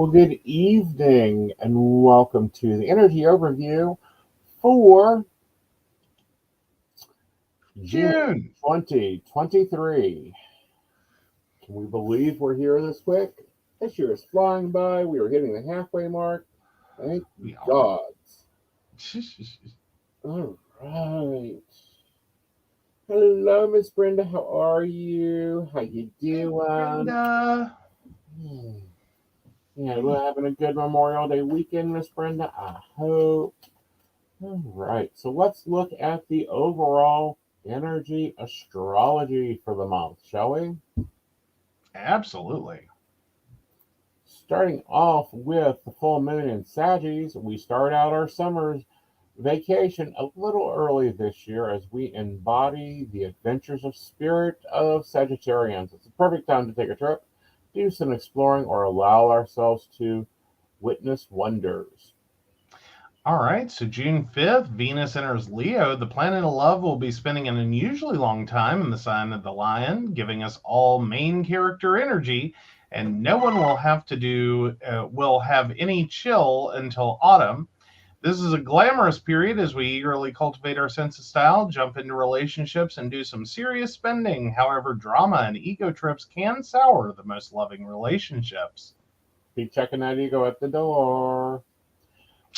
Well, good evening and welcome to the energy overview for June June. 2023. Can we believe we're here this quick? This year is flying by. We are hitting the halfway mark. Thank We are. God. All right. Hello, Miss Brenda. How are you? How you Hey, doing? Brenda. Hmm. Yeah, Hey. we're having a good Memorial Day weekend, Miss Brenda. I hope. All right, so let's look at the overall energy astrology for the month, shall we? Absolutely. Starting off with the full moon in Saggies, we start out our summer's vacation a little early this year as we embody the adventures of spirit of Sagittarians. It's a perfect time to take a trip, do some exploring, or allow ourselves to witness wonders. All right, so June 5th, Venus enters Leo. The planet of love will be spending an unusually long time in the sign of the Lion, giving us all main character energy, and no one will have any chill until autumn. This is a glamorous period as we eagerly cultivate our sense of style, jump into relationships, and do some serious spending. However, drama and ego trips can sour the most loving relationships. Be checking that ego at the door.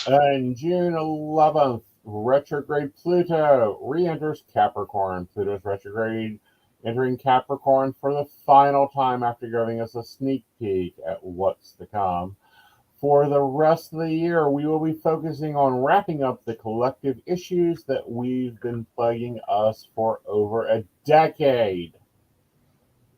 On June 11th, retrograde Pluto re enters Capricorn. Pluto's retrograde entering Capricorn for the final time after giving us a sneak peek at what's to come. For the rest of the year, we will be focusing on wrapping up the collective issues that we've been plaguing us for over a decade.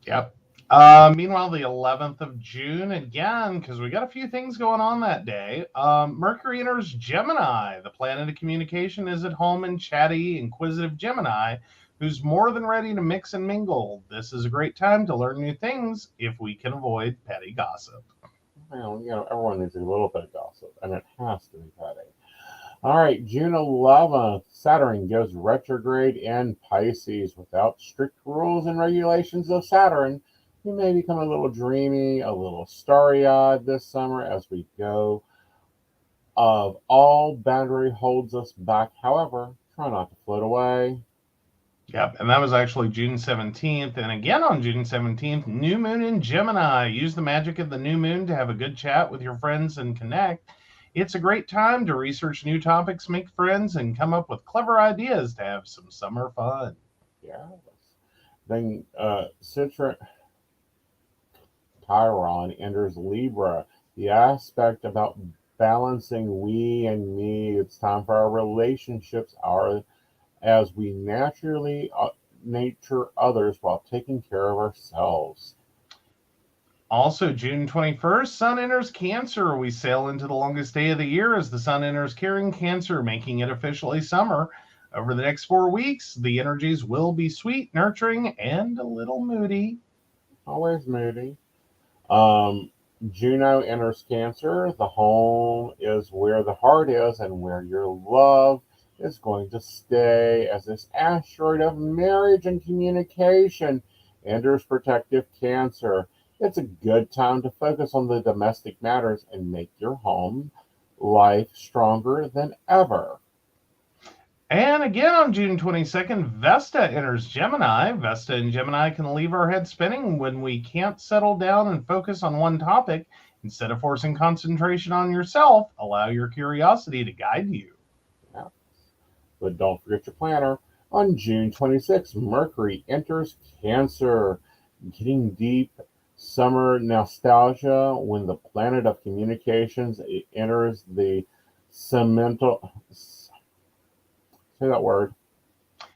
Yep. Meanwhile, the 11th of June, again, because we got a few things going on that day, Mercury enters Gemini. The planet of communication is at home in chatty, inquisitive Gemini, who's more than ready to mix and mingle. This is a great time to learn new things if we can avoid petty gossip. Well, everyone needs a little bit of gossip, and it has to be petty. All right, June 11th, Saturn goes retrograde in Pisces. Without strict rules and regulations of Saturn, we may become a little dreamy, a little starry eyed this summer as we go. Of all boundary holds us back, however, try not to float away. Yep, and that was actually June 17th. And again on June 17th, new moon in Gemini. Use the magic of the new moon to have a good chat with your friends and connect. It's a great time to research new topics, make friends, and come up with clever ideas to have some summer fun. Yes. Then Citra Chiron enters Libra. The aspect about balancing we and me. It's time for our relationships, our as we naturally nature others while taking care of ourselves. Also, June 21st, Sun enters Cancer. We sail into the longest day of the year as the Sun enters carrying Cancer, making it officially summer. Over the next 4 weeks, the energies will be sweet, nurturing, and a little moody. Always moody. Um, Juno enters Cancer. The home is where the heart is and where your love is going to stay as this asteroid of marriage and communication enters protective Cancer. It's a good time to focus on the domestic matters and make your home life stronger than ever. And again on June 22nd, Vesta enters Gemini. Vesta and Gemini can leave our head spinning when we can't settle down and focus on one topic. Instead of forcing concentration on yourself, allow your curiosity to guide you. Yeah. But don't forget your planner. On June 26th, Mercury enters Cancer, getting deep summer nostalgia when the planet of communications enters the cemental. Say that word.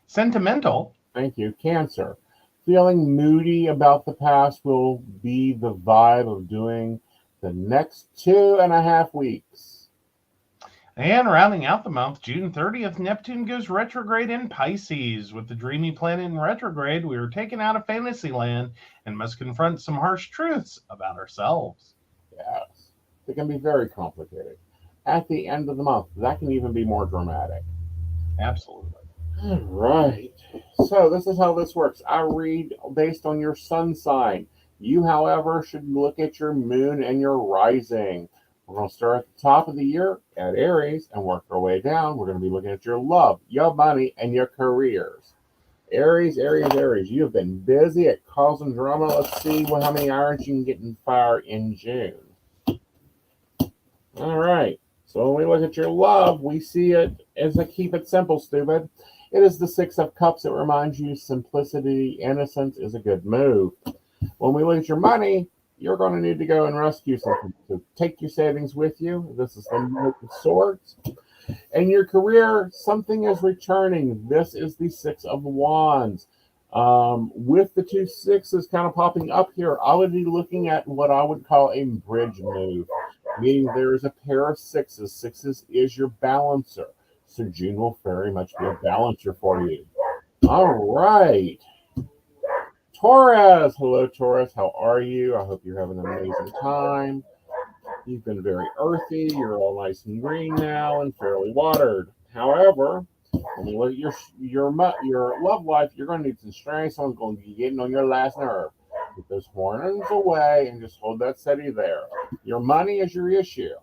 Sentimental. Thank you. Cancer. Feeling moody about the past will be the vibe of doing the next 2.5 weeks. And rounding out the month, June 30th, Neptune goes retrograde in Pisces. With the dreamy planet in retrograde, we are taken out of fantasy land and must confront some harsh truths about ourselves. Yes. It can be very complicated. At the end of the month, that can even be more dramatic. Absolutely. All right. So this is how this works. I read based on your sun sign. You, however, should look at your moon and your rising. We're going to start at the top of the year at Aries and work our way down. We're going to be looking at your love, your money, and your careers. Aries, Aries, Aries, you have been busy at causing drama. Let's see how many irons you can get in fire in June. All right. So when we look at your love, we see it as a keep it simple, stupid. It is the Six of Cups. It reminds you simplicity, innocence is a good move. When we look at your money, you're going to need to go and rescue something. So take your savings with you. This is the Knight of Swords. And your career, something is returning. This is the Six of Wands. With the two sixes kind of popping up here, I would be looking at what I would call a bridge move, meaning there is a pair of sixes. Sixes is your balancer. So June will very much be a balancer for you. All right. Taurus. Hello, Taurus. How are you? I hope you're having an amazing time. You've been very earthy. You're all nice and green now and fairly watered. However, when you look at your love life, you're going to need some strength. Someone's going to be getting on your last nerve. Get those hormones away and just hold that steady there. Your money is your issue.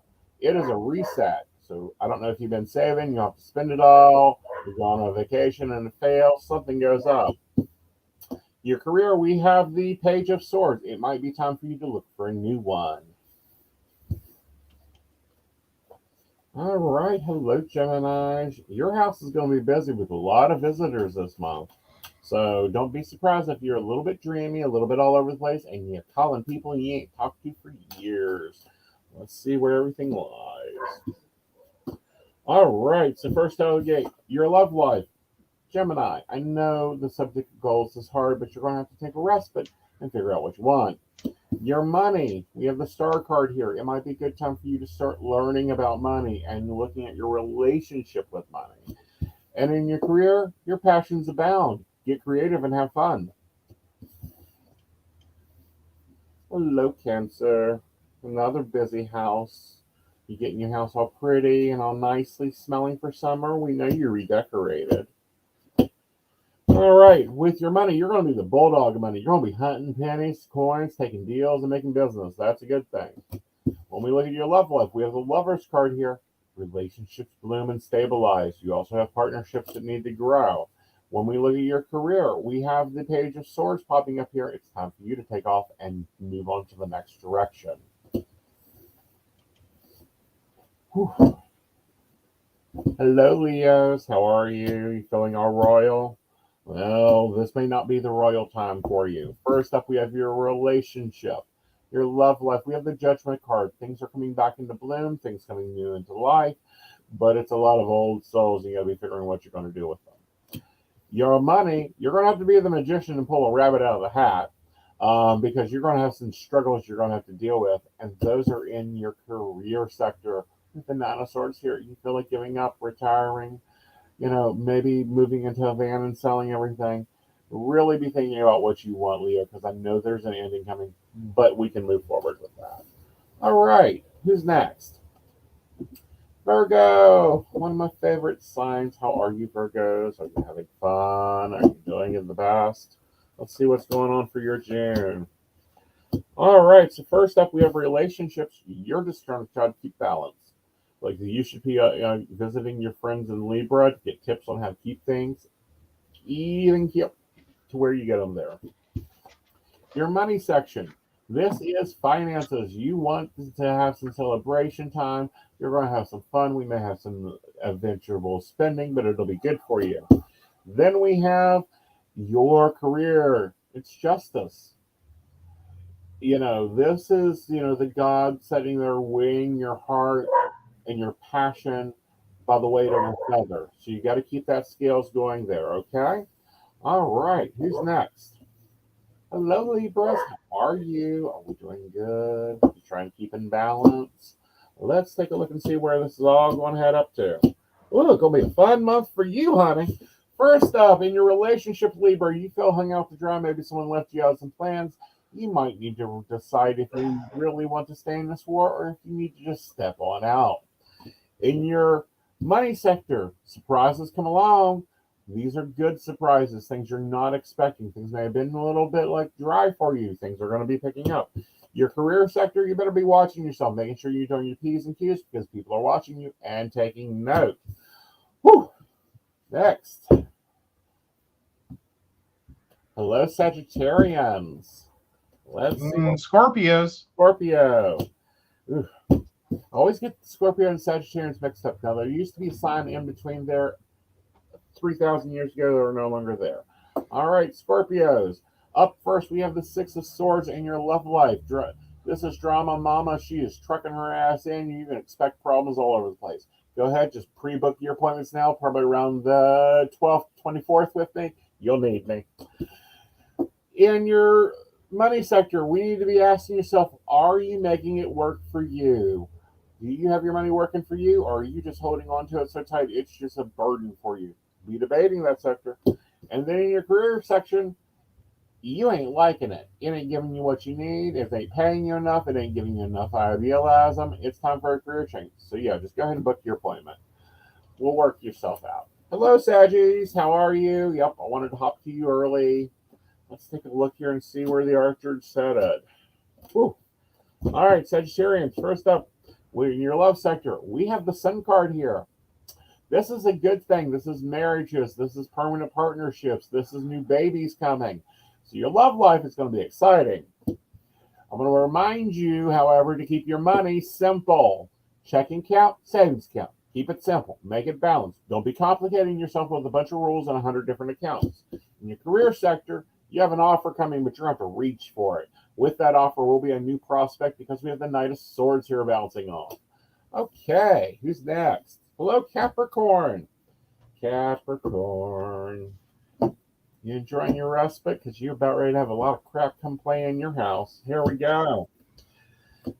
It is a reset. So I don't know if you've been saving. You have to spend it all. You're going on a vacation and it fails. Something goes up. Your career, we have the Page of Swords. It might be time for you to look for a new one. All right. Hello, Geminis. Your house is going to be busy with a lot of visitors this month. So don't be surprised if you're a little bit dreamy, a little bit all over the place, and you're calling people you ain't talked to for years. Let's see where everything lies. All right. So first out of the gate, your love life. Gemini, I know the subject of goals is hard, but you're going to have to take a respite and figure out what you want. Your money, we have the star card here. It might be a good time for you to start learning about money and looking at your relationship with money. And in your career, your passions abound. Get creative and have fun. Hello, Cancer. Another busy house. You getting your house all pretty and all nicely smelling for summer. We know you redecorated. All right, with your money, you're going to be the bulldog of money. You're going to be hunting pennies, coins, taking deals, and making business. That's a good thing. When we look at your love life, we have the Lover's card here. Relationships bloom and stabilize. You also have partnerships that need to grow. When we look at your career, we have the Page of Swords popping up here. It's time for you to take off and move on to the next direction. Whew. Hello, Leos. How are you? You feeling all royal? Well, this may not be the royal time for you. First up, we have your relationship, your love life. We have the Judgment card. Things are coming back into bloom, things coming new into life, but it's a lot of old souls. And you got to be figuring what you're going to do with them. Your money, you're going to have to be the magician and pull a rabbit out of the hat because you're going to have some struggles you're going to have to deal with, and those are in your career sector. With the Nine of Swords here, you feel like giving up, retiring, maybe moving into a van and selling everything. Really be thinking about what you want, Leo, because I know there's an ending coming, but we can move forward with that. All right, who's next? Virgo, one of my favorite signs. How are you, Virgos? Are you having fun? Are you doing it the best? Let's see what's going on for your June. All right, so first up, we have relationships. You're just trying to keep balance. Like you should be visiting your friends in Libra to get tips on how to keep things, even keep to where you get them there. Your money section. This is finances. You want to have some celebration time. You're going to have some fun. We may have some adventurable spending, but it'll be good for you. Then we have your career. It's justice. This is, the God setting their wing, your heart, and your passion by the weight of a feather. So you got to keep that scales going there, okay? All right, who's next? Hello, Libras. How are you? Are we doing good? You trying to keep in balance? Let's take a look and see where this is all going to head up to. Ooh, it's going to be a fun month for you, honey. First up, in your relationship, Libra, you feel hung out to dry. Maybe someone left you out some plans. You might need to decide if you really want to stay in this war or if you need to just step on out. In your money sector, surprises come along. These are good surprises, things you're not expecting. Things may have been a little bit like dry for you. Things are going to be picking up. Your career sector, you better be watching yourself, making sure you're doing your P's and Q's because people are watching you and taking note. Whew. Next. Hello, Sagittarians. Let's see. Scorpios. Scorpio. Ooh. I always get Scorpio and Sagittarians mixed up. Now, there used to be a sign in between there 3,000 years ago. They are no longer there. All right, Scorpios. Up first, we have the Six of Swords in your love life. This is drama mama. She is trucking her ass in. You can expect problems all over the place. Go ahead, just pre-book your appointments now, probably around the 12th, 24th with me. You'll need me. In your money sector, we need to be asking yourself, are you making it work for you? Do you have your money working for you, or are you just holding on to it so tight it's just a burden for you? Be debating that sector. And then in your career section, you ain't liking it. It ain't giving you what you need. If they ain't paying you enough, it ain't giving you enough idealism. It's time for a career change. So yeah, just go ahead and book your appointment. We'll work yourself out. Hello, Saggies. How are you? Yep, I wanted to hop to you early. Let's take a look here and see where the archers set it. Whew. All right, Sagittarians. First up, in your love sector, we have the Sun card here. This is a good thing. This is marriages. This is permanent partnerships. This is new babies coming. So your love life is going to be exciting. I'm going to remind you, however, to keep your money simple. Checking account, savings account. Keep it simple. Make it balanced. Don't be complicating yourself with a bunch of rules and 100 different accounts. In your career sector, you have an offer coming, but you're going to have to reach for it. With that offer will be a new prospect because we have the Knight of Swords here bouncing off. Okay, who's next? Hello, Capricorn. Capricorn. You enjoying your respite? Because you're about ready to have a lot of crap come play in your house. Here we go.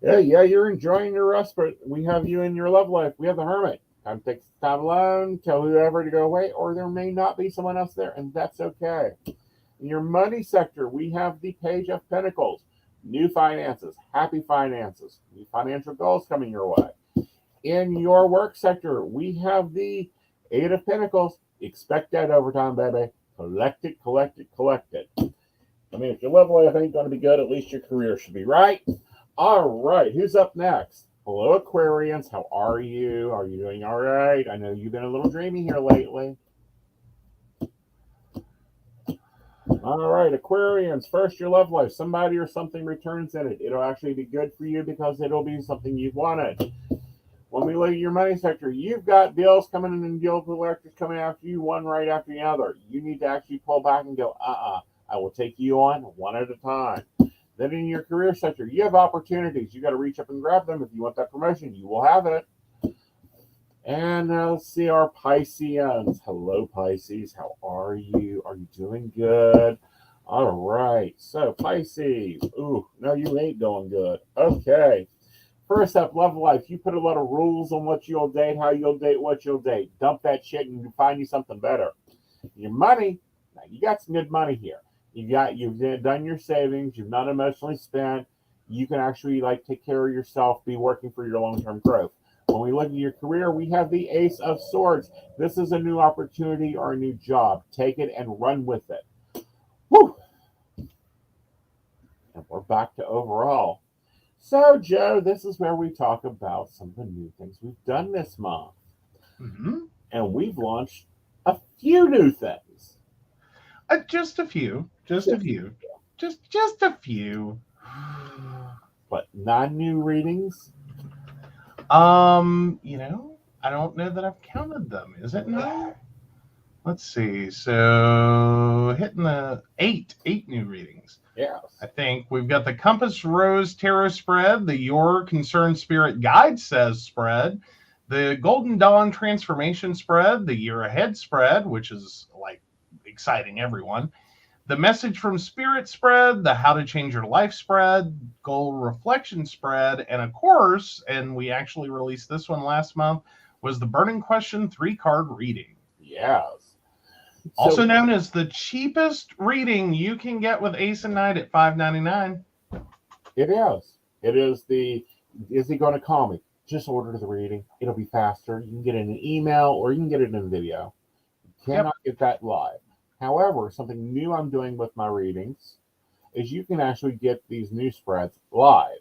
Yeah, you're enjoying your respite. We have you in your love life. We have the Hermit. Time to take time alone, tell whoever to go away, or there may not be someone else there, and that's okay. In your money sector, we have the Page of Pentacles. New finances, happy finances, new financial goals coming your way. In your work sector, we have the Eight of Pentacles. Expect that overtime, baby. Collect it, collect it, collect it. I mean, if your love life ain't going to be good, at least your career should be, right? All right, who's up next? Hello, Aquarians. How are you? Are you doing all right? I know you've been a little dreamy here lately. All right, Aquarians. First, your love life. Somebody or something returns in it. It'll actually be good for you because it'll be something you've wanted. When we look at your money sector, you've got bills coming in and bill collectors coming after you, one right after the other. You need to actually pull back and go, I will take you on one at a time. Then in your career sector, you have opportunities. You got to reach up and grab them. If you want that promotion, you will have it. And let's see our Pisceans. Hello, Pisces. How are you? Are you doing good? All right. So, Pisces. Ooh, no, you ain't doing good. Okay. First up, love life. You put a lot of rules on what you'll date, how you'll date, what you'll date. Dump that shit and find you something better. Your money. Now, you got some good money here. You've done your savings. You've not emotionally spent. You can actually take care of yourself, be working for your long-term growth. When we look at your career, we have the Ace of Swords. This is a new opportunity or a new job. Take it and run with it. Woo! And we're back to overall. So, Joe, this is where we talk about some of the new things we've done this month. Mm-hmm. And we've launched a few new things. Just a few. Just a few. But 9 new readings? I don't know that I've counted them. Is it 9? Let's see. So hitting the 8 new readings. Yes. I think we've got the Compass Rose Tarot spread, the Your Concerned Spirit Guide Says spread, the Golden Dawn Transformation spread, the Year Ahead spread, which is exciting everyone, the Message from Spirit spread, the How to Change Your Life spread, Goal Reflection spread, and of course, and we actually released this one last month, was the Burning Question 3-card reading. Yes. Also known as the cheapest reading you can get with Aeson Knight at $5.99. It is. It is is he going to call me? Just order the reading. It'll be faster. You can get it in an email or you can get it in a video. Yep. cannot get that live. However, something new I'm doing with my readings is you can actually get these new spreads live.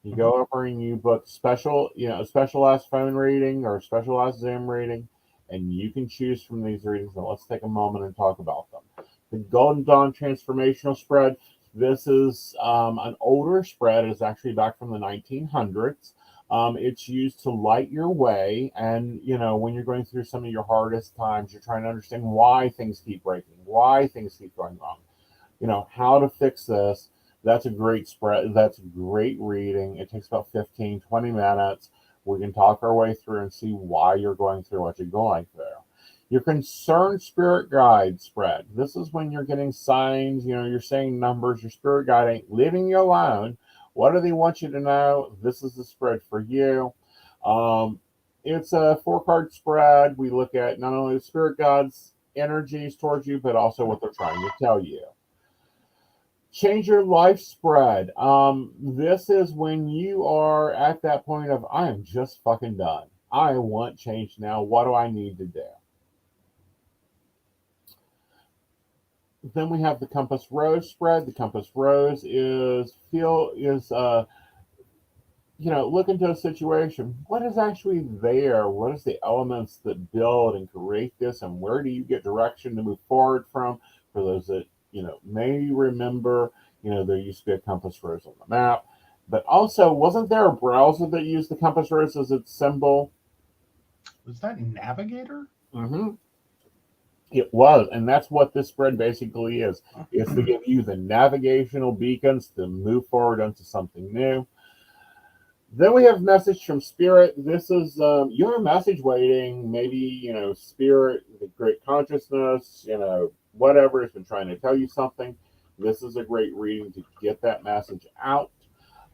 You Mhm. go over and you book specialized phone reading or specialized Zoom reading, and you can choose from these readings. And let's take a moment and talk about them. The Golden Dawn Transformational Spread. This is an older spread. It's actually back from the 1900s. It's used to light your way, and when you're going through some of your hardest times, you're trying to understand why things keep breaking, why things keep going wrong, how to fix this. That's a great spread. That's a great reading. It takes about 15, 20 minutes. We can talk our way through and see why you're going through what you're going through. Your concerned spirit guide spread. This is when you're getting signs, you're saying numbers, your spirit guide ain't leaving you alone. What do they want you to know? This is the spread for you. Um, it's a 4 card spread. We look at not only the spirit guides' energies towards you, but also what they're trying to tell you. Change your life spread. This is when you are at that point of, I am just fucking done. I want change now. What do I need to do? Then we have the compass rose spread. The compass rose is look into a situation. What is actually there? What is the elements that build and create this, and where do you get direction to move forward from? For those that may remember, there used to be a compass rose on the map, but also wasn't there a browser that used the compass rose as its symbol? Was that Navigator? Mm-hmm. It was, and that's what this spread basically is. It's to give you the navigational beacons to move forward into something new. Then we have message from spirit. This is your message waiting. Maybe spirit, the great consciousness, whatever has been trying to tell you something. This is a great reading to get that message out.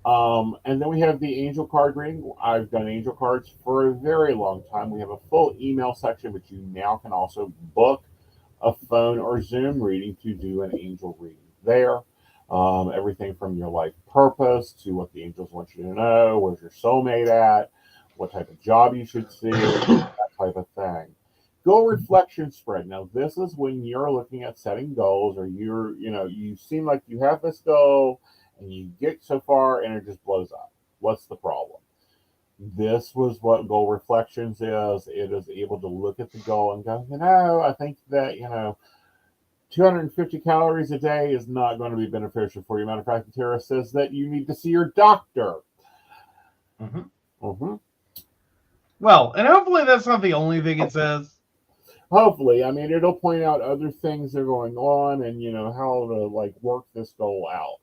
And then we have the angel card reading. I've done angel cards for a very long time. We have a full email section, but you now can also book a phone or Zoom reading to do an angel reading there. Everything from your life purpose to what the angels want you to know, where's your soulmate at, what type of job you should see, that type of thing. Goal reflection spread. Now, this is when you're looking at setting goals, or you seem like you have this goal and you get so far and it just blows up. What's the problem? This was what goal reflections is. It is able to look at the goal and go, I think that, 250 calories a day is not going to be beneficial for you. Matter of fact, Tara says that you need to see your doctor. Mm-hmm. Mm-hmm. Well, and hopefully that's not the only thing it says. Hopefully, I mean, it'll point out other things that are going on and, how to work this goal out.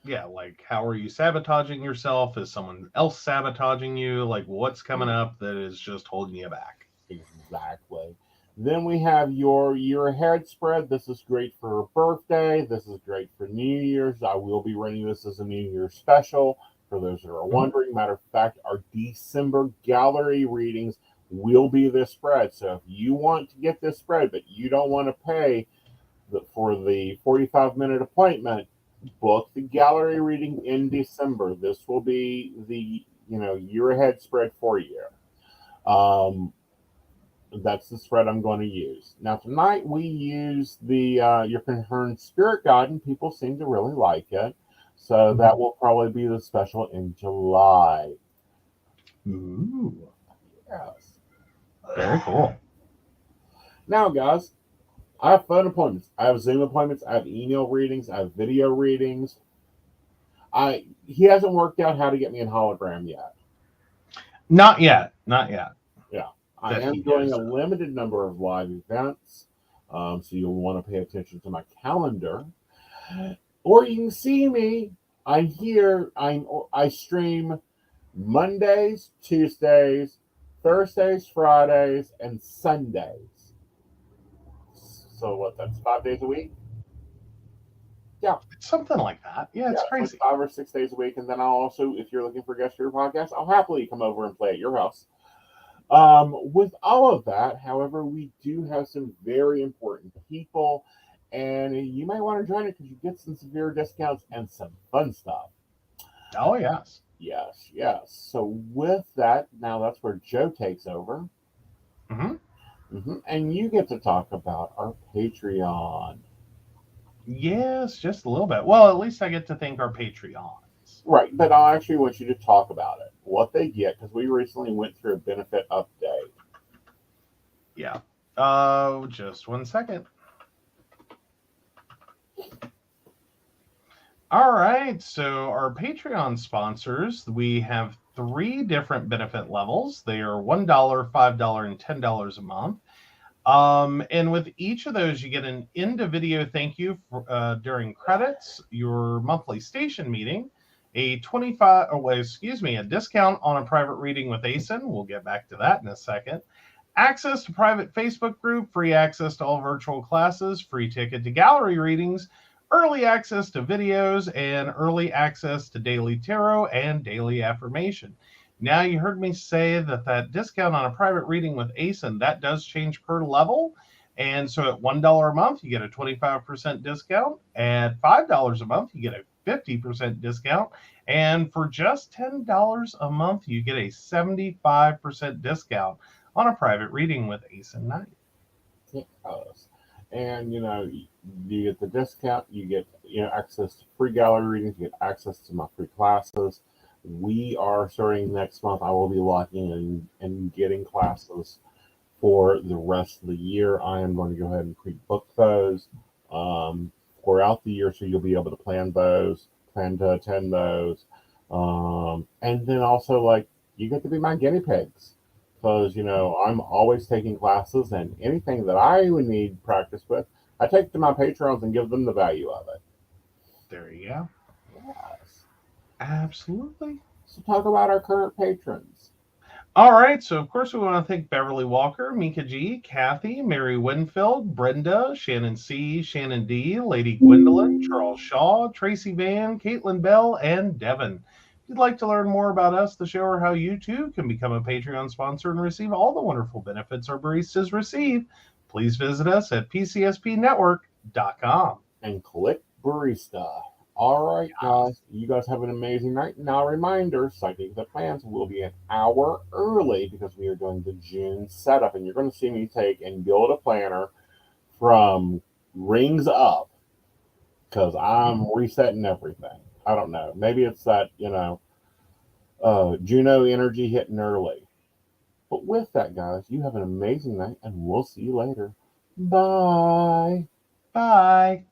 Yeah, like how are you sabotaging yourself? Is someone else sabotaging you? Like what's coming up that is just holding you back? Exactly. Then we have your year ahead spread. This is great for her birthday. This is great for New Year's. I will be running this as a New Year's special for those that are Mm-hmm. wondering. Matter of fact, our December gallery readings will be this spread. So if you want to get this spread, but you don't want to pay for the 45-minute appointment, book the gallery reading in December. This will be the year ahead spread for you. Um, that's the spread I'm going to use. Now tonight we use the your concerned spirit guide, and people seem to really like it. So that will probably be the special in July. Ooh, Yes. very cool. Now, guys, I have phone appointments. I have Zoom appointments. I have email readings. I have video readings. He hasn't worked out how to get me in hologram yet. Not yet. Not yet. Yeah, I That he am doing knows a of. limited number of live events, so you'll want to pay attention to my calendar. Or you can see me. I'm here. I stream Mondays, Tuesdays, Thursdays, Fridays, and Sundays. So what? That's 5 days a week. Yeah, It's something like that. Yeah, yeah, it's it's like crazy. 5 or 6 days a week. And then I'll also, if you're looking for guests for your podcast, I'll happily come over and play at your house. With all of that, however, we do have some very important people, and you might want to join it because you get some severe discounts and some fun stuff. Oh yes. Yes, yes. So with that, now that's where Joe takes over. Mm-hmm. And you get to talk about our Patreon. Yes, just a little bit. Well, at least I get to thank our Patreons. Right, but I actually want you to talk about it, what they get, because we recently went through a benefit update. Yeah. Just 1 second. All right. So our Patreon sponsors, we have 3 different benefit levels. They are $1, $5, and $10 a month. And with each of those, you get an end of video thank you for, during credits, your monthly station meeting, a a discount on a private reading with Aeson. We'll get back to that in a second. Access to private Facebook group, free access to all virtual classes, free ticket to gallery readings, early access to videos, and early access to daily tarot and daily affirmation. Now, you heard me say that discount on a private reading with Aeson, that does change per level. And so at $1 a month, you get a 25% discount. At $5 a month, you get a 50% discount. And for just $10 a month, you get a 75% discount on a private reading with Aeson Knight. Yes. And you get the discount, you get access to free gallery readings, you get access to my free classes. We are starting next month. I will be locking in and getting classes for the rest of the year. I am going to go ahead and pre-book those throughout the year, so you'll be able to plan to attend those. And then also, like, you get to be my guinea pigs, because I'm always taking classes, and anything that I would need practice with, I take to my patrons and give them the value of it. There you go. Yes. Absolutely. So talk about our current patrons. All right, so of course we want to thank Beverly Walker, Mika G, Kathy, Mary Winfield, Brenda, Shannon C, Shannon D, Lady Gwendolyn, Charles Shaw, Tracy Van, Caitlin Bell, and Devin. If you'd like to learn more about us, the show, or how you too can become a Patreon sponsor and receive all the wonderful benefits our baristas receive, please visit us at pcspnetwork.com. And click barista. All right, guys. You guys have an amazing night. Now, reminder, Psychic the Plans will be an hour early because we are doing the June setup. And you're going to see me take and build a planner from rings up, because I'm resetting everything. I don't know. Maybe it's that, Juno energy hitting early. But with that, guys, you have an amazing night, and we'll see you later. Bye. Bye.